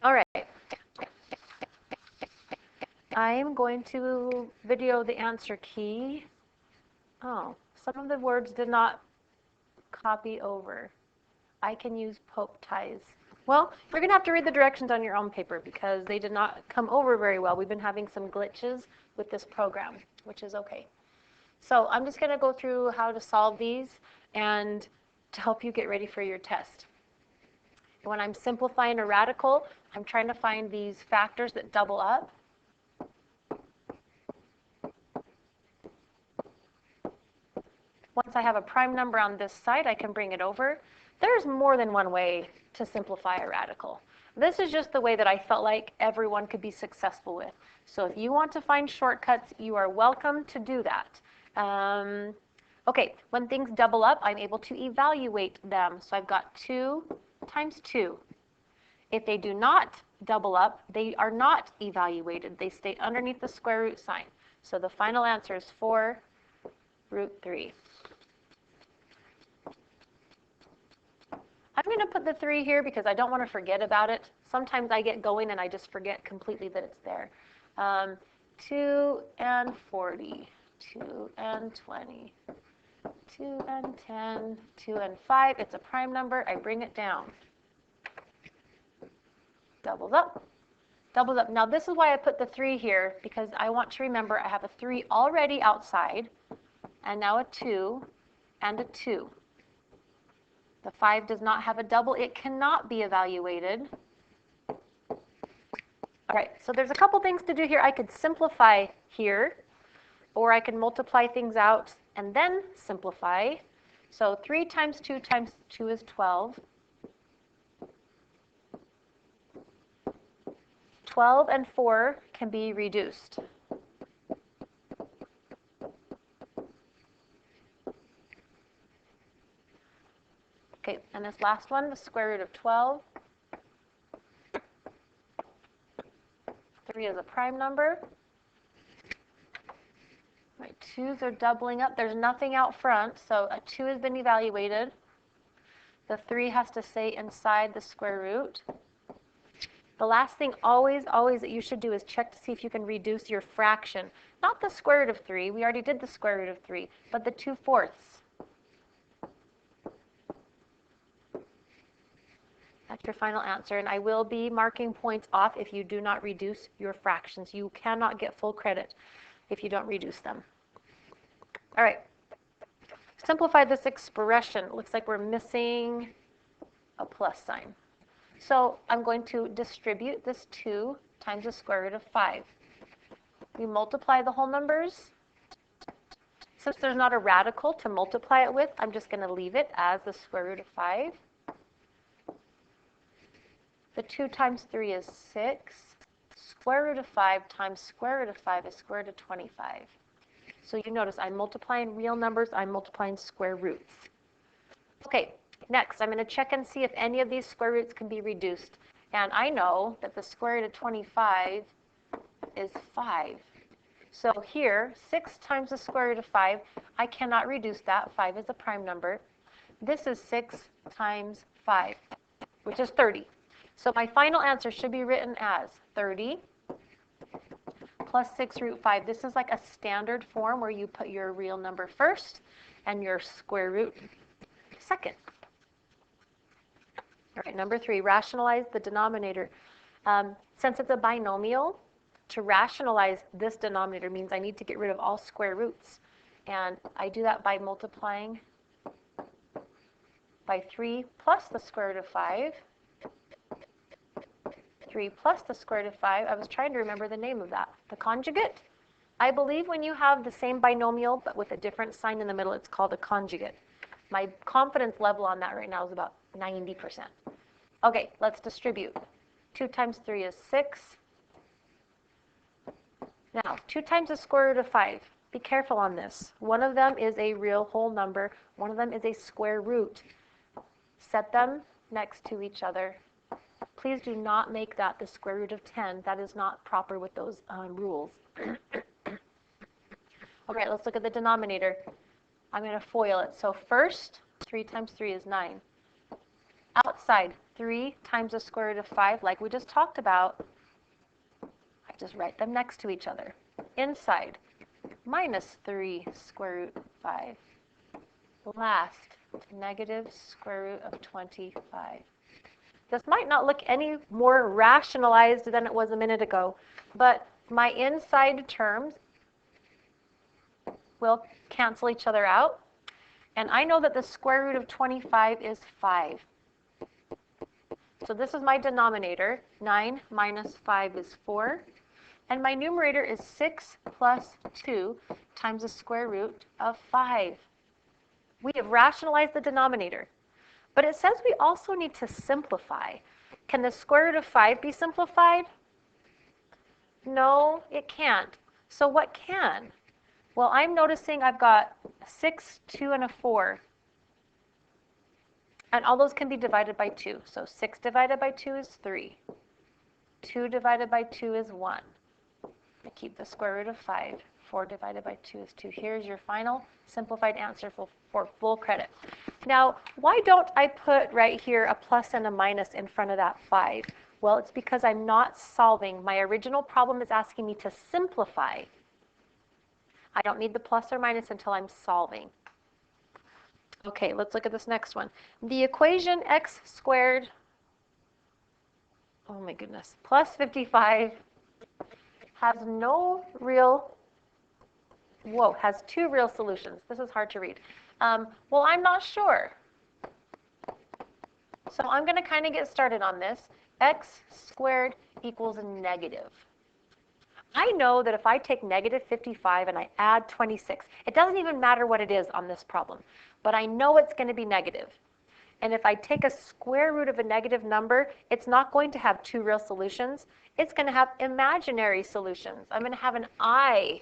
All right. I'm going to video the answer key. Oh, some of the words did not copy over. I can use Pope ties. Well, you're going to have to read the directions on your own paper because they did not come over very well. We've been having some glitches with this program, which is okay. So I'm just going to go through how to solve these and to help you get ready for your test. When I'm simplifying a radical, I'm trying to find these factors that double up. Once I have a prime number on this side, I can bring it over. There's more than one way to simplify a radical. This is just the way that I felt like everyone could be successful with. So if you want to find shortcuts, you are welcome to do that. Okay, when things double up, I'm able to evaluate them. So I've got 2 times 2. If they do not double up, they are not evaluated. They stay underneath the square root sign. So the final answer is 4 root 3. I'm going to put the 3 here because I don't want to forget about it. Sometimes I get going and I just forget completely that it's there. 2 and 40, 2 and 20, 2 and 10, 2 and 5. It's a prime number. I bring it down. Doubles up. Doubles up. Now this is why I put the 3 here, because I want to remember I have a 3 already outside, and now a 2 and a 2. The 5 does not have a double. It cannot be evaluated. All right, so there's a couple things to do here. I could simplify here, or I can multiply things out and then simplify. So 3 times 2 is 12. 12 and 4 can be reduced. Okay, and this last one, the square root of 12. 3 is a prime number. My 2's are doubling up. There's nothing out front, so a 2 has been evaluated. The 3 has to stay inside the square root. The last thing always that you should do is check to see if you can reduce your fraction. Not the square root of 3. We already did the square root of 3, but the 2/4. That's your final answer, and I will be marking points off if you do not reduce your fractions. You cannot get full credit if you don't reduce them. All right, simplify this expression. It looks like we're missing a plus sign. So I'm going to distribute this 2 times the square root of 5. We multiply the whole numbers. Since there's not a radical to multiply it with, I'm just going to leave it as the square root of 5. The 2 times 3 is 6. Square root of 5 times square root of 5 is square root of 25. So you notice I'm multiplying real numbers, I'm multiplying square roots. Okay, next I'm going to check and see if any of these square roots can be reduced. And I know that the square root of 25 is 5. So here, 6 times the square root of 5, I cannot reduce that. 5 is a prime number. This is 6 times 5, which is 30. So my final answer should be written as 30 plus 6 root 5. This is like a standard form where you put your real number first and your square root second. All right, number 3, rationalize the denominator. Since it's a binomial, to rationalize this denominator means I need to get rid of all square roots. And I do that by multiplying by 3 plus the square root of 5. 3 plus the square root of 5. I was trying to remember the name of that. The conjugate? I believe when you have the same binomial but with a different sign in the middle, it's called a conjugate. My confidence level on that right now is about 90%. Okay, let's distribute. 2 times 3 is 6. Now, 2 times the square root of 5. Be careful on this. One of them is a real whole number. One of them is a square root. Set them next to each other. Please do not make that the square root of 10. That is not proper with those rules. Okay, let's look at the denominator. I'm going to FOIL it. So first, 3 times 3 is 9. outside, 3 times the square root of 5, like we just talked about. I just write them next to each other. Inside, minus 3 square root of 5. Last, negative square root of 25. This might not look any more rationalized than it was a minute ago, but my inside terms will cancel each other out. And I know that the square root of 25 is 5. So this is my denominator. 9 minus 5 is 4. And my numerator is 6 plus 2 times the square root of 5. We have rationalized the denominator. But it says we also need to simplify. Can the square root of 5 be simplified? No, it can't. So what can? Well, I'm noticing I've got 6, 2, and a 4. And all those can be divided by 2. So 6 divided by 2 is 3. 2 divided by 2 is 1. I keep the square root of 5. 4 divided by 2 is 2. Here's your final simplified answer for full credit. Now, why don't I put right here a plus and a minus in front of that 5? Well, it's because I'm not solving. My original problem is asking me to simplify. I don't need the plus or minus until I'm solving. Okay, let's look at this next one. The equation x squared, oh my goodness, plus 55 has has 2 real solutions. This is hard to read. Well, I'm not sure. So I'm going to kind of get started on this. X squared equals negative. I know that if I take negative 55 and I add 26, it doesn't even matter what it is on this problem, but I know it's going to be negative. And if I take a square root of a negative number, it's not going to have 2 real solutions. It's going to have imaginary solutions. I'm going to have an I.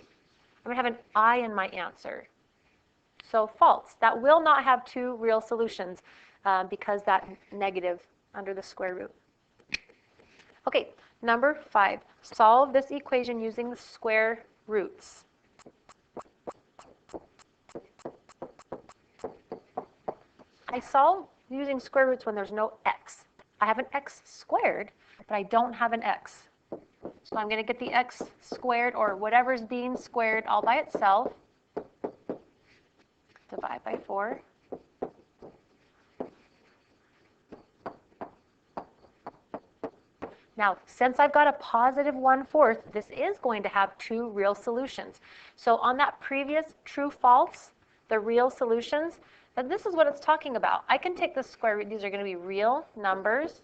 I'm going to have an I in my answer. So false. That will not have 2 real solutions because that negative under the square root. Okay, number 5. Solve this equation using the square roots. I solve using square roots when there's no x. I have an x squared, but I don't have an x. So I'm going to get the x squared, or whatever's being squared all by itself. Divide by 4. Now, since I've got a positive 1/4, this is going to have 2 real solutions. So on that previous true-false, the real solutions, and this is what it's talking about. I can take the square root. These are going to be real numbers.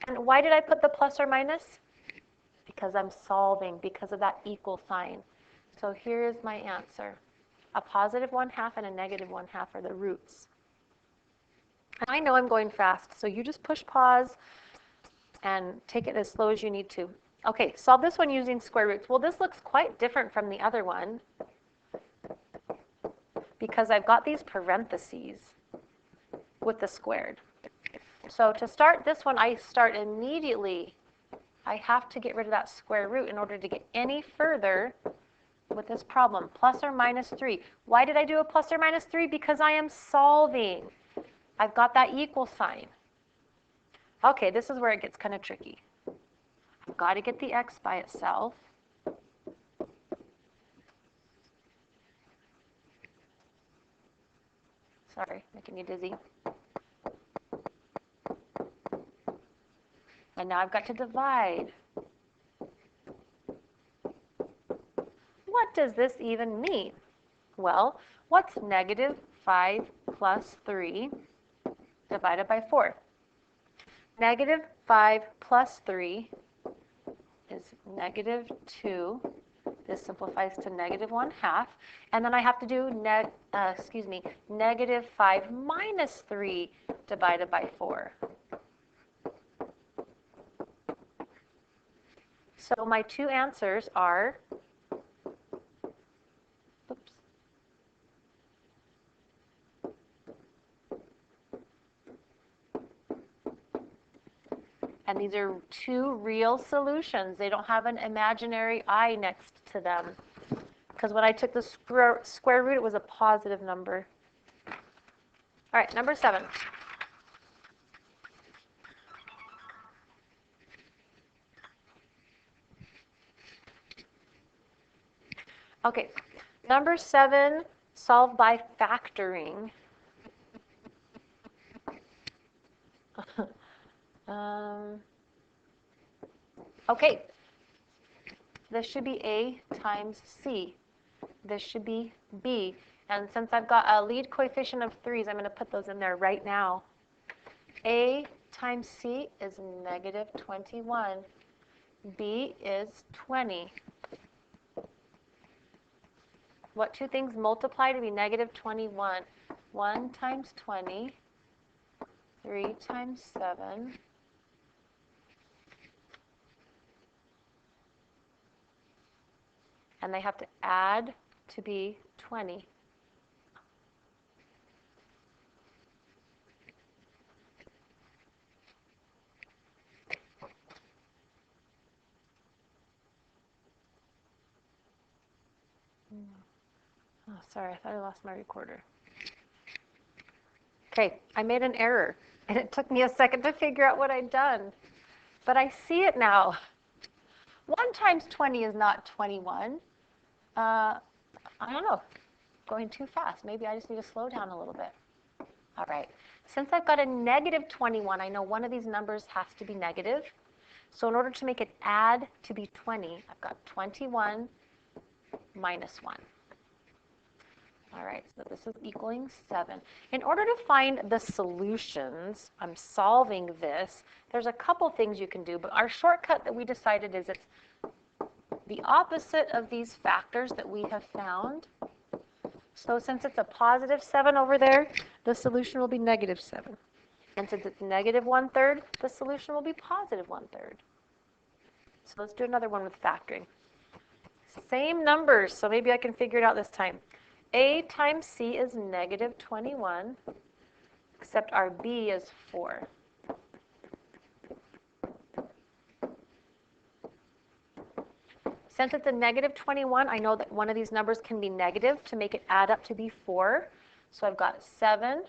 And why did I put the plus or minus? Because I'm solving, because of that equal sign. So here is my answer. A positive 1/2 and a negative 1/2 are the roots. And I know I'm going fast, so you just push pause and take it as slow as you need to. Okay, solve this one using square roots. Well, this looks quite different from the other one because I've got these parentheses with the squared. So to start this one, I start immediately. I have to get rid of that square root in order to get any further with this problem. Plus or minus 3. Why did I do a plus or minus 3? Because I am solving. I've got that equal sign. Okay, this is where it gets kind of tricky. I've got to get the x by itself. Sorry, making you dizzy. And now I've got to divide. What does this even mean? Well, what's negative 5 plus 3 divided by 4? Negative 5 plus 3 is negative 2. This simplifies to negative 1/2. And then I have to do negative 5 minus 3 divided by 4. So my 2 answers are, oops, and these are 2 real solutions. They don't have an imaginary I next to them. Because when I took the square root, it was a positive number. All right, number 7. Okay, number 7, solve by factoring. Okay, this should be A times C. This should be B. And since I've got a lead coefficient of 3's, I'm going to put those in there right now. A times C is negative 21. B is 20. What two things multiply to be negative 21? 1 times 20, 3 times 7. And they have to add to be 20. Oh, sorry, I thought I lost my recorder. Okay, I made an error, and it took me a second to figure out what I'd done. But I see it now. 1 times 20 is not 21. I don't know, going too fast. Maybe I just need to slow down a little bit. All right, since I've got a negative 21, I know one of these numbers has to be negative. So in order to make it add to be 20, I've got 21 minus 1. All right, so this is equaling 7. In order to find the solutions, I'm solving this. There's a couple things you can do, but our shortcut that we decided is it's the opposite of these factors that we have found. So since it's a positive 7 over there, the solution will be negative 7. And since it's negative 1/3, the solution will be positive 1/3. So let's do another one with factoring. Same numbers, so maybe I can figure it out this time. A times C is negative 21, except our B is 4. Since it's a negative 21, I know that one of these numbers can be negative to make it add up to be 4. So I've got 7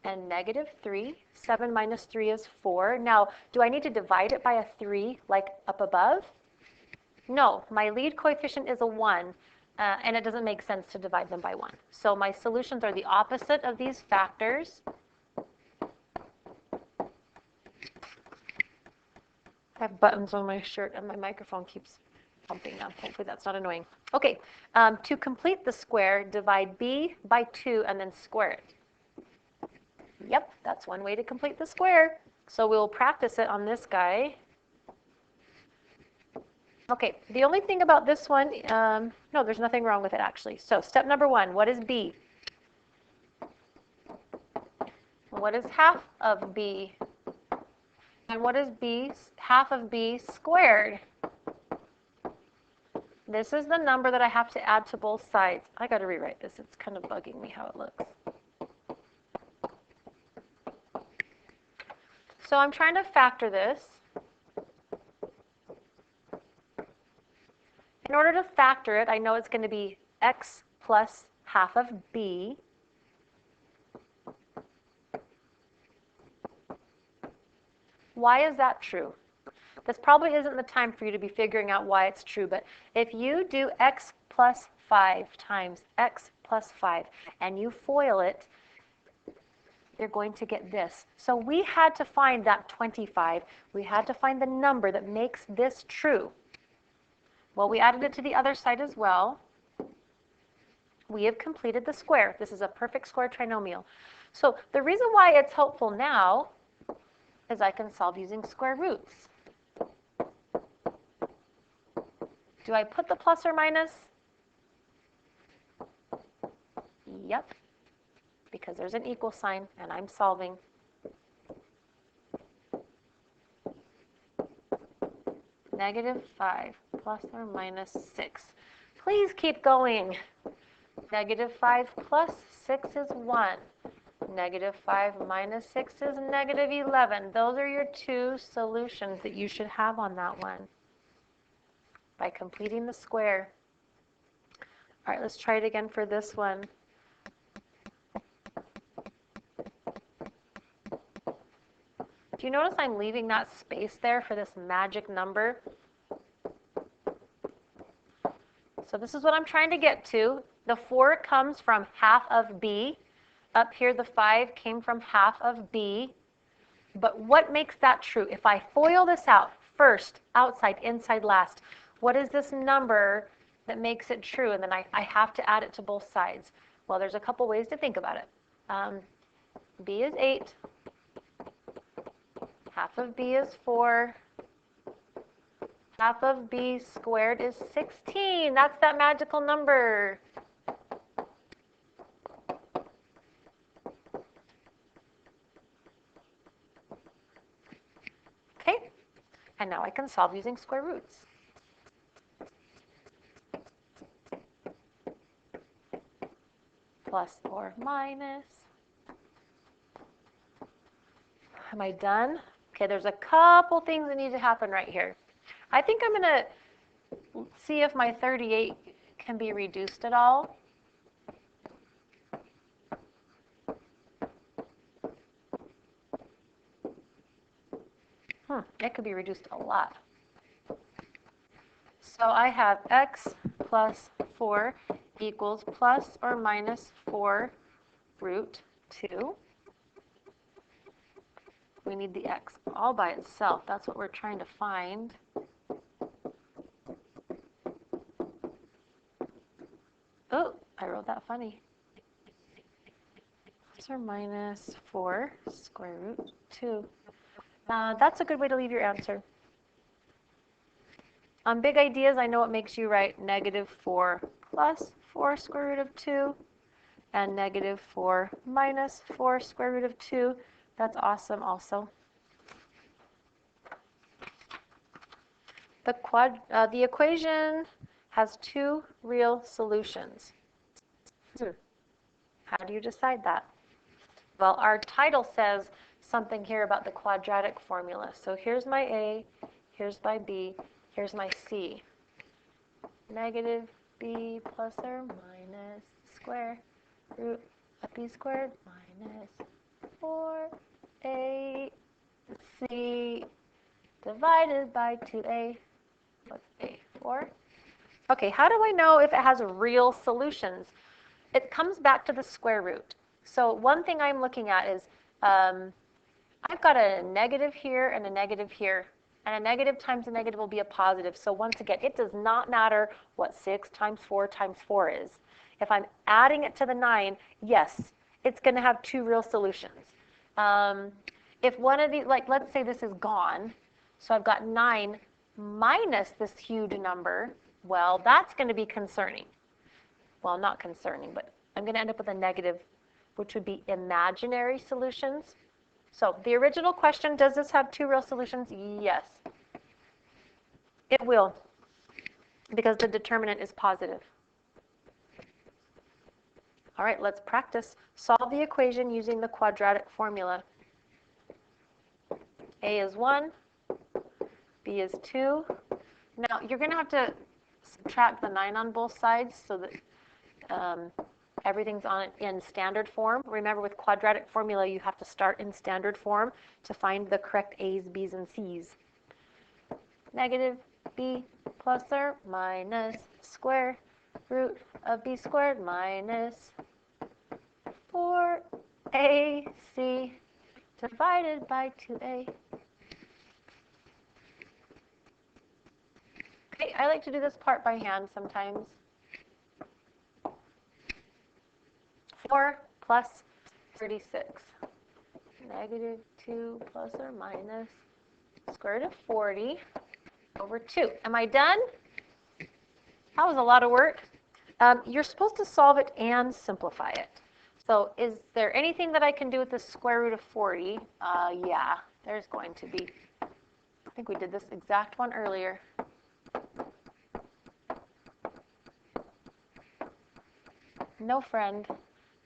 and negative 3. 7 minus 3 is 4. Now, do I need to divide it by a 3 like up above? No, my lead coefficient is a 1. And it doesn't make sense to divide them by 1. So my solutions are the opposite of these factors. I have buttons on my shirt and my microphone keeps pumping now. Hopefully that's not annoying. Okay, to complete the square, divide B by 2 and then square it. Yep, that's one way to complete the square. So we'll practice it on this guy. Okay, the only thing about this one, no, there's nothing wrong with it actually. So step number 1, what is B? What is half of B? And what is B, half of B squared? This is the number that I have to add to both sides. I got to rewrite this. It's kind of bugging me how it looks. So I'm trying to factor this. In order to factor it, I know it's going to be x plus half of B. Why is that true? This probably isn't the time for you to be figuring out why it's true, but if you do x plus 5 times x plus 5 and you FOIL it, you're going to get this. So we had to find that 25. We had to find the number that makes this true. Well, we added it to the other side as well. We have completed the square. This is a perfect square trinomial. So the reason why it's helpful now is I can solve using square roots. Do I put the plus or minus? Yep, because there's an equal sign and I'm solving. Negative 5 plus or minus 6. Please keep going. Negative 5 plus 6 is 1. Negative 5 minus 6 is negative 11. Those are your two solutions that you should have on that one by completing the square. All right, let's try it again for this one. Do you notice I'm leaving that space there for this magic number? So this is what I'm trying to get to. The 4 comes from half of b. Up here, the 5 came from half of b. But what makes that true? If I FOIL this out, first, outside, inside, last, what is this number that makes it true? And then I have to add it to both sides. Well, there's a couple ways to think about it. B is 8. Half of b is 4. Half of b squared is 16. That's that magical number. Okay, and now I can solve using square roots. Plus or minus. Am I done? Okay, there's a couple things that need to happen right here. I think I'm going to see if my 38 can be reduced at all. It could be reduced a lot. So I have x plus 4 equals plus or minus 4 root 2. We need the x all by itself. That's what we're trying to find. Oh, I wrote that funny. Plus or minus 4 square root 2. That's a good way to leave your answer. On big ideas, I know it makes you write negative 4 plus 4 square root of 2 and negative 4 minus 4 square root of 2. That's awesome also. The equation has 2 real solutions. How do you decide that? Well, our title says something here about the quadratic formula. So here's my A, here's my B, here's my C. Negative b plus or minus square root of b squared minus 4ac divided by 2a plus a. 4. Okay, how do I know if it has real solutions? It comes back to the square root. So one thing I'm looking at is I've got a negative here and a negative here. And a negative times a negative will be a positive. So once again, it does not matter what 6 times 4 times 4 is. If I'm adding it to the 9, yes, it's going to have 2 real solutions. If one of these, like let's say this is gone, so I've got 9 minus this huge number, well, that's going to be concerning. Well, not concerning, but I'm going to end up with a negative, which would be imaginary solutions. So the original question, does this have 2 real solutions? Yes. It will, because the determinant is positive. All right, let's practice. Solve the equation using the quadratic formula. A is 1, B is 2. Now, you're going to have to subtract the 9 on both sides so that everything's in standard form. Remember, with quadratic formula, you have to start in standard form to find the correct A's, B's, and C's. Negative b plus or minus square root of b squared minus 4ac divided by 2a. Okay, I like to do this part by hand sometimes. 4 plus 36. Negative 2 plus or minus square root of 40 over 2. Am I done? That was a lot of work. You're supposed to solve it and simplify it. So is there anything that I can do with the square root of 40? Yeah, there's going to be. I think we did this exact one earlier. No friend.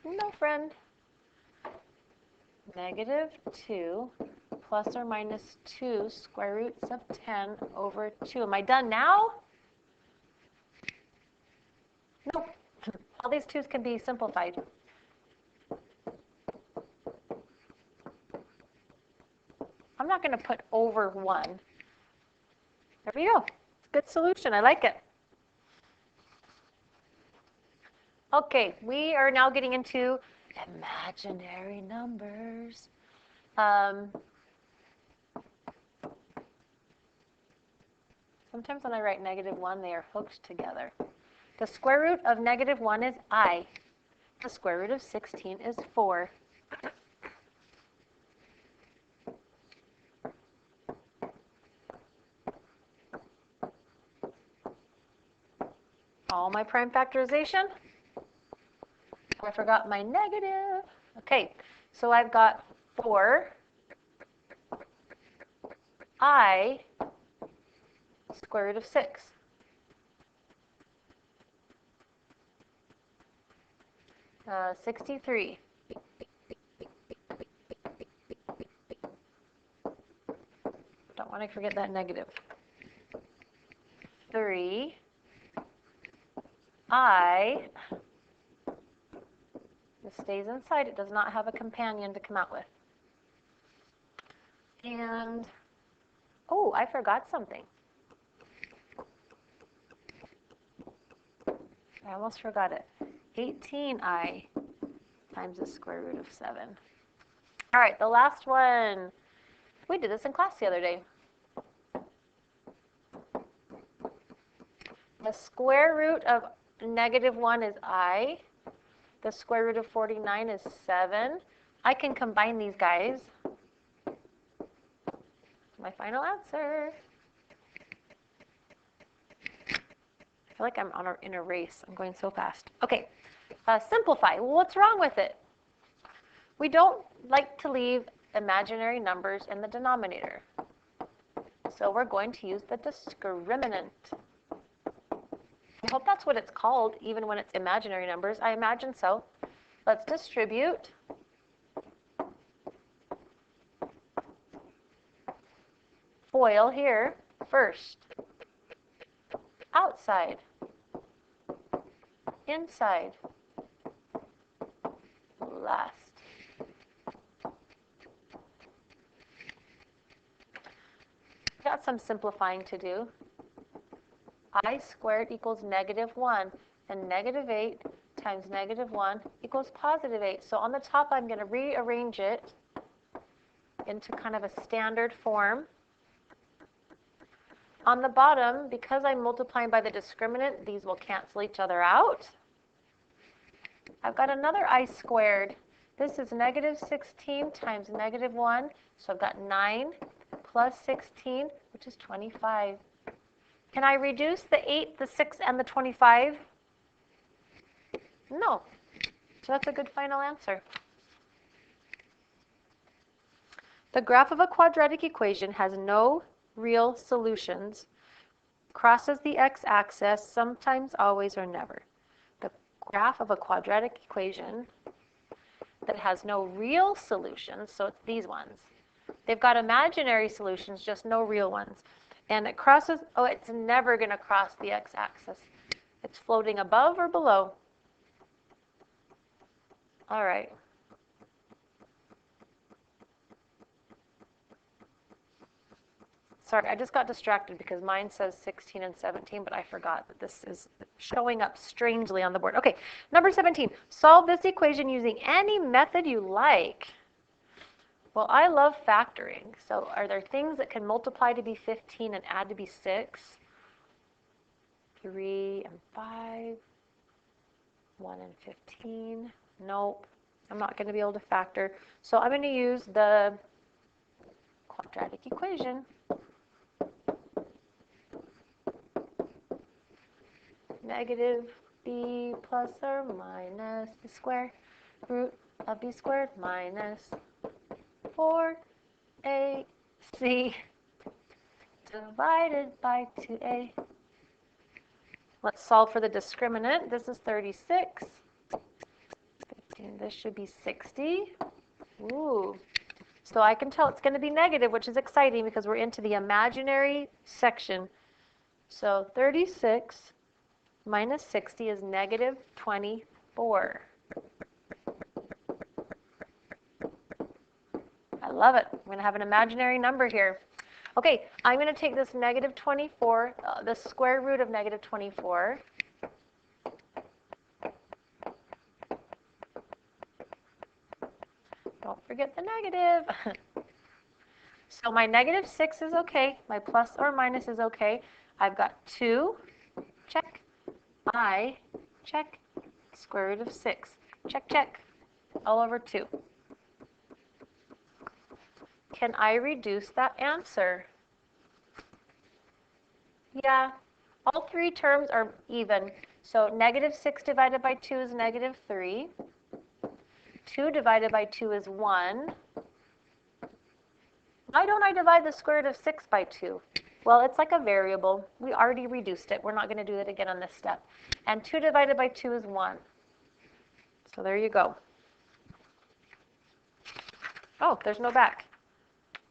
No friend. Negative 2 plus or minus 2 square roots of 10 over 2. Am I done now? Nope. All these 2's can be simplified. I'm not going to put over 1. There we go. Good solution. I like it. Okay, we are now getting into imaginary numbers. Sometimes when I write -1, they are hooked together. The square root of -1 is I. The square root of 16 is 4. All my prime factorization. I forgot my negative. Okay, so I've got 4 I square root of 6. Uh, 63. Don't want to forget that negative. 3 I, this stays inside, it does not have a companion to come out with. And, oh, I forgot something. I almost forgot it. 18I times the square root of 7. All right, the last one. We did this in class the other day. The square root of -1 is I. The square root of 49 is 7. I can combine these guys. My final answer. I feel like I'm in a race. I'm going so fast. Okay, simplify. Well, what's wrong with it? We don't like to leave imaginary numbers in the denominator. So we're going to use the discriminant. I hope that's what it's called, even when it's imaginary numbers. I imagine so. Let's distribute. FOIL here first. Outside. Inside. Last. Got some simplifying to do. I squared equals -1, and -8 times -1 equals +8. So on the top, I'm going to rearrange it into kind of a standard form. On the bottom, because I'm multiplying by the discriminant, these will cancel each other out. I've got another I squared. This is -16 times -1, so I've got 9 plus 16, which is 25. Can I reduce the 8, the 6, and the 25? No. So that's a good final answer. The graph of a quadratic equation has no real solutions, crosses the x-axis, sometimes, always, or never. The graph of a quadratic equation that has no real solutions, so it's these ones. They've got imaginary solutions, just no real ones. And it crosses, oh, it's never going to cross the x-axis. It's floating above or below. All right. Sorry, I just got distracted because mine says 16 and 17, but I forgot that this is showing up strangely on the board. Okay, number 17. Solve this equation using any method you like. Well, I love factoring. So are there things that can multiply to be 15 and add to be 6? 3 and 5. 1 and 15. Nope. I'm not going to be able to factor. So I'm going to use the quadratic equation. Negative b plus or minus the square root of b squared minus 4ac divided by 2a. Let's solve for the discriminant. This is 36. 15. This should be 60. Ooh. So I can tell it's going to be negative, which is exciting because we're into the imaginary section. So 36 minus 60 is negative 24. I love it. I'm going to have an imaginary number here. Okay, I'm going to take this negative 24, the square root of negative 24. Don't forget the negative. So my negative 6 is okay. My plus or minus is okay. I've got 2, check. I, check. Square root of 6, check, check. All over 2. Can I reduce that answer? Yeah, all three terms are even. So negative 6 divided by 2 is negative 3. 2 divided by 2 is 1. Why don't I divide the square root of 6 by 2? Well, it's like a variable. We already reduced it. We're not going to do it again on this step. And 2 divided by 2 is 1. So there you go. Oh, there's no back.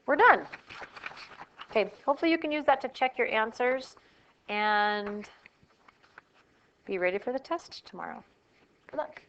We're done. Okay, hopefully you can use that to check your answers and be ready for the test tomorrow. Good luck.